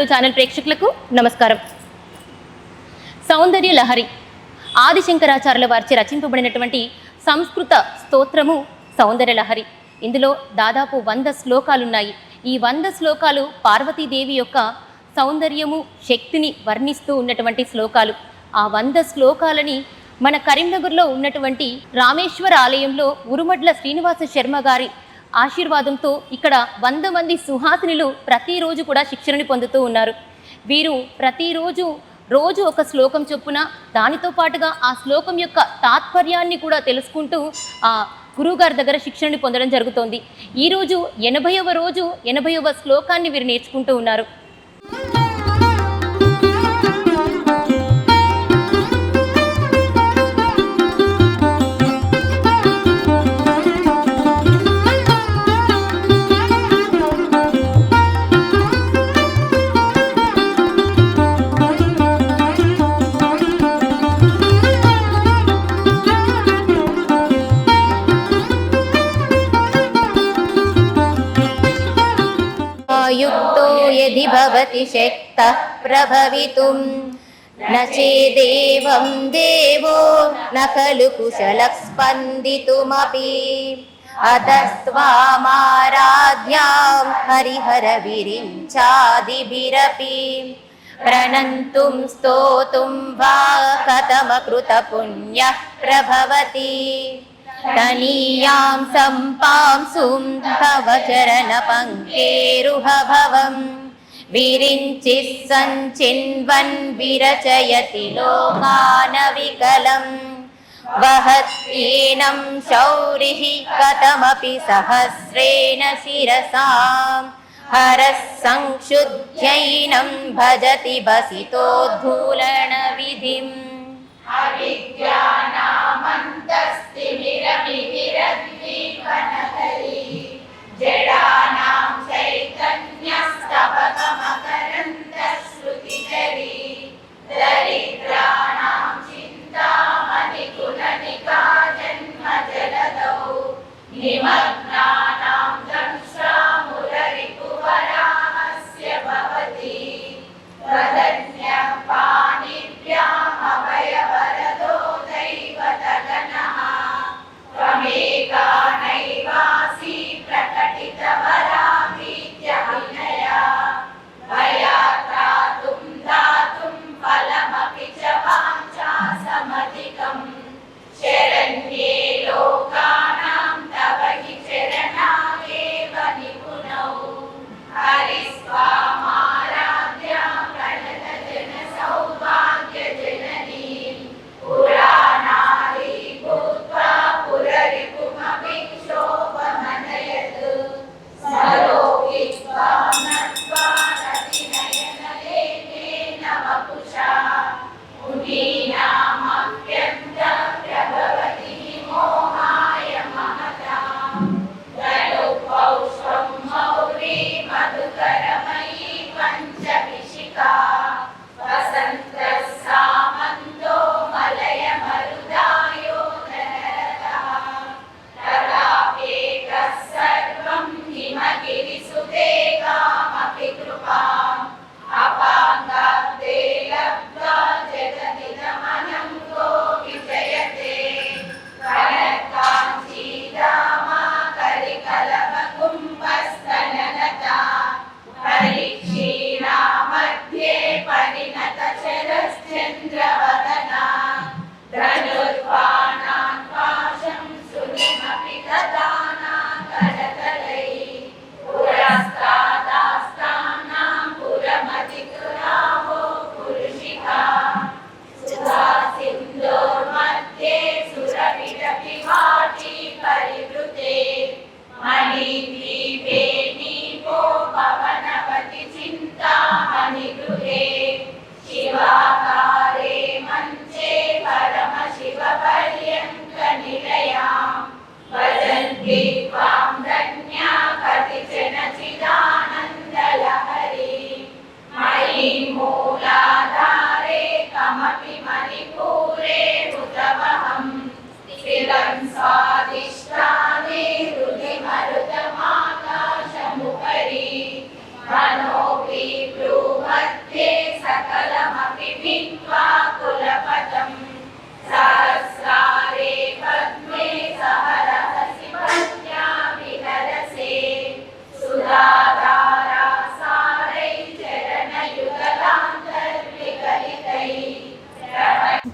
కథలు ఛానల్ ప్రేక్షకులకు నమస్కారం. సౌందర్య లహరి ఆదిశంకరాచార్యుల వారిచే రచింపబడినటువంటి సంస్కృత స్తోత్రము సౌందర్య లహరి. ఇందులో దాదాపు 100 శ్లోకాలున్నాయి. ఈ 100 శ్లోకాలు పార్వతీదేవి యొక్క సౌందర్యము, శక్తిని వర్ణిస్తూ ఉన్నటువంటి శ్లోకాలు. ఆ 100 శ్లోకాలని మన కరీంనగర్లో ఉన్నటువంటి రామేశ్వర ఆలయంలో ఉరుమడ్ల శ్రీనివాస శర్మ గారి ఆశీర్వాదంతో ఇక్కడ 100 మంది సుహాసినులు ప్రతిరోజు కూడా శిక్షణని పొందుతూ ఉన్నారు. వీరు ప్రతిరోజు ఒక శ్లోకం చొప్పున దానితో పాటుగా ఆ శ్లోకం యొక్క తాత్పర్యాన్ని కూడా తెలుసుకుంటూ ఆ గురువుగారి దగ్గర శిక్షణని పొందడం జరుగుతోంది. ఈరోజు 80వ రోజు 80వ శ్లోకాన్ని వీరు నేర్చుకుంటూ ఉన్నారు. युक्तो यदि भवति शक्तः प्रभवितुं न चेदेवं देवो न खलु कुशलः स्पन्दितुमपि अतस्त्वामाराध्यां हरिहरविरिञ्चादिभिरपि प्रणन्तुं स्तोतुं वा कथमकृतपुण्यः प्रभवति तनीयां सम्पांसुं तव चरणपङ्केरुहभवं विरिञ्चिः सञ्चिन्वन् विरचयति लोकानविकलं वहत्येनं शौरिः कथमपि सहस्रेण शिरसां हरः संक्षुध्यैनं भजति भसितोद्धूलनविधिम् अविद्यानामन्तस्तिमिरमिहिरद्वीपनगरी जडानां चैतन्यस्तबकमकरन्दश्रुतिचरी दरिद्राणां चिन्तामणिगुणनिका जन्मजलदौ निमग्नानां दंश्रामुररिपुवराहस्य भवति वदन्यः पाणिभ्यामभयवरदो दैवतगणः त्वमेका नैवासि प्रकटितवराभीत्यभिनया भया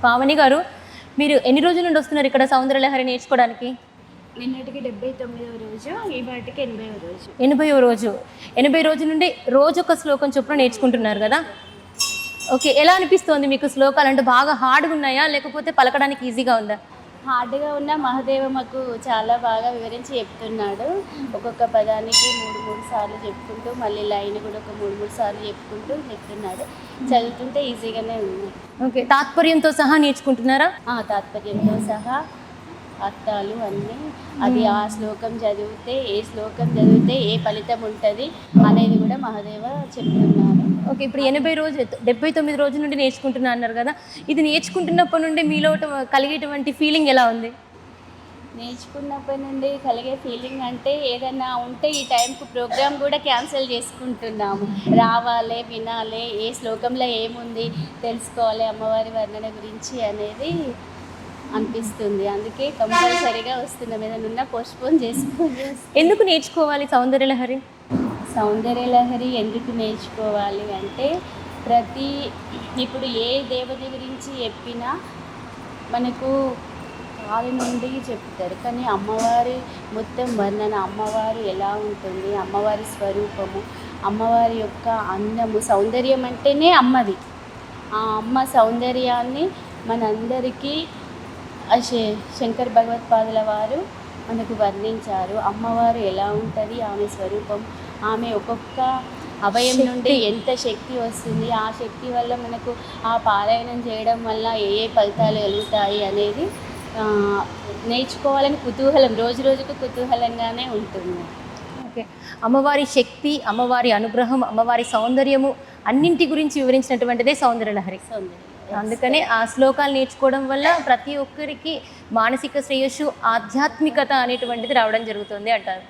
పావని గారు, మీరు ఎన్ని రోజుల నుండి వస్తున్నారు ఇక్కడ సౌందర్యలహరి నేర్చుకోవడానికి? నిన్నటికి 79వ రోజు, ఈ వాటికి 80వ రోజు. 80వ రోజు. 80 రోజుల నుండి రోజొక శ్లోకం చొప్పున నేర్చుకుంటున్నారు కదా? ఓకే, ఎలా అనిపిస్తోంది మీకు? శ్లోకాలు అంటే బాగా హార్డ్గా ఉన్నాయా, లేకపోతే పలకడానికి ఈజీగా ఉందా? హార్డ్గా ఉన్న మహాదేవ మాకు చాలా బాగా వివరించి చెప్తున్నాడు. ఒక్కొక్క పదానికి 3 సార్లు చెప్పుకుంటూ, మళ్ళీ లైన్ కూడా ఒక 3 సార్లు చెప్తున్నాడు. చదువుతుంటే ఈజీగానే ఉంది. ఓకే, తాత్పర్యంతో సహా నేర్చుకుంటున్నారా? తాత్పర్యంతో సహా అర్థాలు అన్నీ, అది ఆ శ్లోకం చదివితే ఏ ఫలితం ఉంటుంది అనేది కూడా మహాదేవ చెప్తున్నారు. ఓకే, ఇప్పుడు 79 రోజుల నుండి నేర్చుకుంటున్నా అన్నారు కదా, ఇది నేర్చుకుంటున్నప్పటి నుండి మీలో కలిగేటువంటి ఫీలింగ్ ఎలా ఉంది? నేర్చుకున్నప్పటి నుండి కలిగే ఫీలింగ్ అంటే, ఏదైనా ఉంటే ఈ టైంకు ప్రోగ్రామ్ కూడా క్యాన్సిల్ చేసుకుంటున్నాము. రావాలి, వినాలి, ఏ శ్లోకంలో ఏముంది తెలుసుకోవాలి, అమ్మవారి వర్ణన గురించి అనేది అనిపిస్తుంది. అందుకే కంపల్సరీగా వస్తున్నాం. ఏదైనా పోస్ట్పోన్ చేసుకొని. ఎందుకు నేర్చుకోవాలి సౌందర్యలహరి? సౌందర్యలహరి ఎందుకు నేర్చుకోవాలి అంటే, ఇప్పుడు ఏ దేవత గురించి చెప్పినా మనకు వాళ్ళ నుండి చెప్తారు, కానీ అమ్మవారి మొత్తం వర్ణన, అమ్మవారు ఎలా ఉంటుంది, అమ్మవారి స్వరూపము, అమ్మవారి యొక్క అందము, సౌందర్యం అంటేనే అమ్మది. ఆ అమ్మ సౌందర్యాన్ని మనందరికీ శంకర్ భగవత్పాదుల వారు మనకు వర్ణించారు. అమ్మవారు ఎలా ఉంటుంది, ఆమె స్వరూపం, ఆమె ఒక్కొక్క అభయం నుండి ఎంత శక్తి వస్తుంది, ఆ శక్తి వల్ల మనకు ఆ పారాయణం చేయడం వల్ల ఏ ఫలితాలు కలుగుతాయి అనేది నేర్చుకోవాలని కుతూహలం, రోజు రోజుకు కుతూహలంగానే ఉంటుంది. ఓకే, అమ్మవారి శక్తి, అమ్మవారి అనుగ్రహం, అమ్మవారి సౌందర్యము అన్నింటి గురించి వివరించినటువంటిదే సౌందర్యలహరి. అందుకనే ఆ శ్లోకాలు నేర్చుకోవడం వల్ల ప్రతి ఒక్కరికి మానసిక శ్రేయస్సు, ఆధ్యాత్మికత అనేటువంటిది రావడం జరుగుతుంది అంటారు.